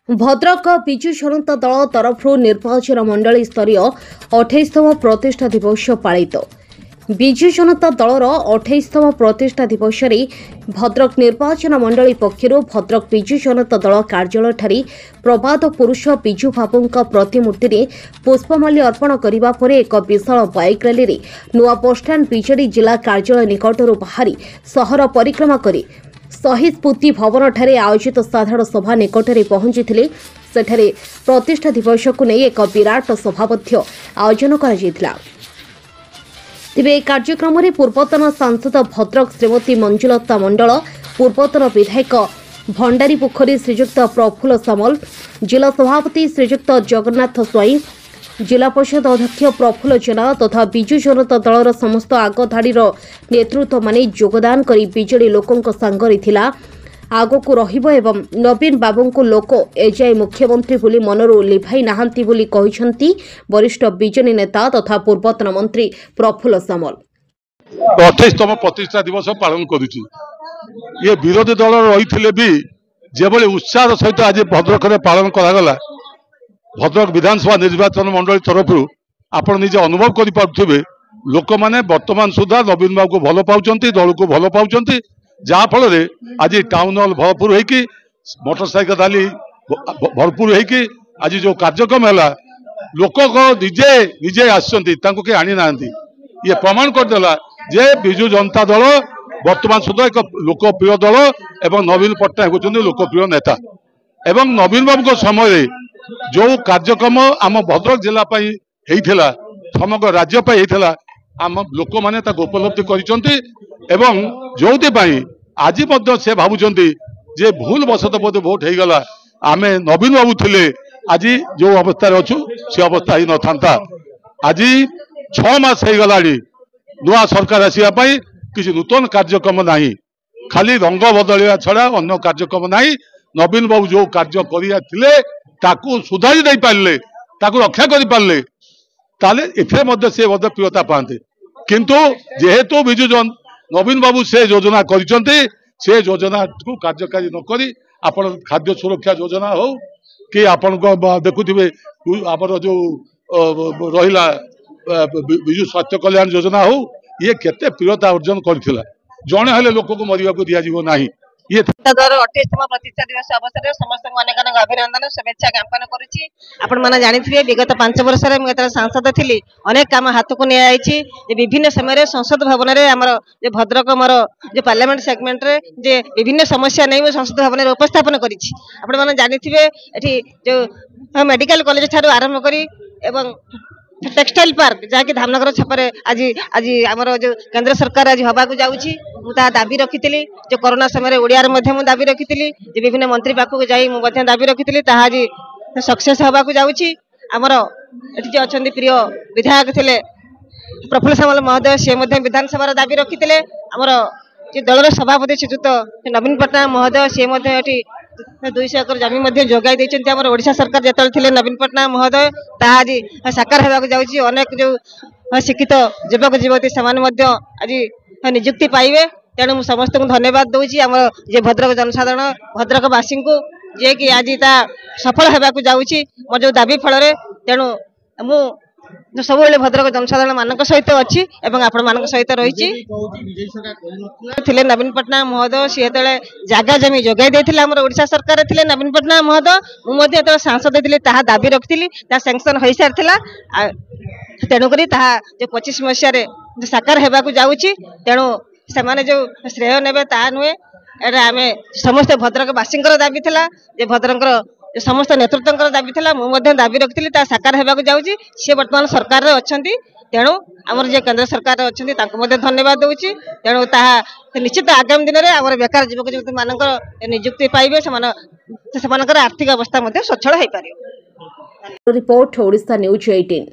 भद्रक विजु जनता दल तरफ निर्वाचन मंडली स्तरीय 28तम प्रतिष्ठा दिवस पालित। विजु जनता दलर 28तम प्रतिष्ठा दिवस भद्रक निर्वाचन मंडली पक्षर भद्रक विजु जनता दल कार्यालय ठारी प्रबाद पुरुष विजु बाबू प्रतिमूर्ति में पुष्पमाल्य अर्पण करने पर एक विशाल बाइक रैली नुआ बसस्टाण्ड बीजेडी जिला कार्यालय निकटर बाहरी सहर परिक्रमा कर शहीद स्मृति भवन ठारे आयोजित साधारण सभा निकटरे पहुंची सेठारे प्रतिष्ठा दिवस को नहीं एक विराट सभा आयोजन करा। तेबे कार्यक्रम में पूर्वतन सांसद भद्रक श्रीमती मंजुलता मंडल, पूर्वतन विधायक भंडारी पोखरी श्रीजुक्त प्रफुल्ल सामल, जिला सभापति श्रीजुक्त जगन्नाथ स्वाई, जिला परिषद अध्यक्ष प्रफुल्ल जेना तथा विजु जनता दलर समस्त आगधाड़ीर नेतृत्व माने योगदान करी बीजेडी लोकों सांगरे थिला आगकू रहिबो एवं नवीन बाबू को लोक एजाए मुख्यमंत्री बोली मनरू लिभाई नाहांती बोली कहिसंती वरिष्ठ बीजेडी नेता तथा पूर्वतन मंत्री प्रफुल्ल सामल। 28तम प्रतिष्ठा दिवस पालन करुची। ये विरोधी दल रही भी जेभली उत्साह सहित आज भद्रक पालन करागला। भद्रक विधानसभा निर्वाचन मंडली तरफ आपण निजे अनुभव करें लोक मैंने वर्तमान सुधा नवीन बाबू को भल पाँच दल को भल पाँच जहाँफल आज टाउन हल भरपूर होगी मोटरसाइकेल रैली भरपूर होगी आज जो कार्यक्रम है लोक निजे निजे आसके आनी ना ये प्रमाण करदेला जे विजु जनता दल वर्तमान सुधा एक लोकप्रिय दल एवं नवीन पट्टनायक होती लोकप्रिय नेता एवं नवीन बाबू समय जो कार्यक्रम आम भद्रक जिला होता समग्र राज्य होता आम लोक मैंने उपलब्धि कर जो आज से भावुंट जे भूल बसत बोधे भोट हो गला आम नवीन बाबू थे आज जो अवस्था अच्छु से अवस्था ही न था। आज 6 मास हो गला नुआ सरकार आसवाई किसी नूतन कार्यक्रम ना खाली रंग बदलवा छड़ा अन्य कार्यक्रम ना। नवीन बाबू जो कार्य कर सुधारी दे पारे रक्षा कर पारे ताले से प्रियता पाते किंतु जेहेतु विजु नवीन बाबू से योजना से योजना को कार्यकारी नक आपण खाद्य सुरक्षा योजना हो कि आपण देखुवे आमर जो रहा विजु स्वास्थ्य कल्याण योजना हो ये केते प्रियता अर्जन करथिला जणे हेले लोक को मरिया को दिया जीवो नाही। ये 28तम प्रतिष्ठा दिवस अवसर में समस्त अनेक अनेक अभिनंदन शुभेच्छा ज्ञापन करुच्ची। आपण माने जानिथिबे विगत 5 वर्ष रे मु एतर सांसद थिली अनेक काम हाथ को निया आइछि विभिन्न समय संसद भवन रे हमर जे भद्रक मोर जे पार्लियामेंट सेगमेंट रे जे विभिन्न समस्या नै मु संसद भवन रे उपस्थापन करिछि। आपण माने जानिथिबे एठी जो मेडिकल कॉलेज ठारू आरंभ करी एवं टेक्सटाइल पार्क जहाँकि धामनगर छपरे आज आज आमर जो केंद्र सरकार आज हवा जाऊँगी मुझे दाबी रखी जो कोरोना समय ओडिया दाबी रखी विभिन्न मंत्री पाखक जाई दाबी रखी आज सक्सेस हवा जाऊँगी। आमर ये जो अच्छा प्रिय विधायक थे प्रफुल्ल सामल महोदय सी विधानसभा दाबी रखी आमर जो दलर सभापति श्रीजुक्त नवीन पट्टनायक महोदय सी 200 एकर जमी जोगाई देते ओडिशा सरकार जिते नवीन पट्टनायक महोदय आज साकार होगा जाऊँगी। अनेक जो शिक्षित युवक युवती से आज निजुक्ति पाइबे तेणु मुझे समस्त को धन्यवाद दूसरी आम जे भद्रक जनसाधारण भद्रकवासी को जे कि आज सफल होगा जाऊँगी मोर जो दाबी फल तेणु मु सब भद्रक जनसाधारण मान सहित अच्छी आपण मान सहित रही नवीन पट्टनायक महोदय सी जगह जमी जोगाई देते ओडिशा सरकार थे नवीन पट्टनायक महोदय मुझे सांसद थी दाबी रखी सैंक्शन हो सारी तेणुक जो 25 मसीह साकार होगा जाऊँगी तेणु से जो श्रेय ने नुहे एटा आम समस्त भद्रकवासी दाबी था भद्रक समस्त नेतृत्व दाबी था मुझे दाबी रखी साकार होगा जाऊँगी सी बर्तमान सरकार अच्छा तेणु आमर जो केंद्र सरकार अच्छा धन्यवाद दूसरी तेणु निश्चित आगामी दिन में आम बेकार युवक युवती मान निजुक्ति पाइबे से आर्थिक अवस्था सचल हो पार। Report Odisha news 18।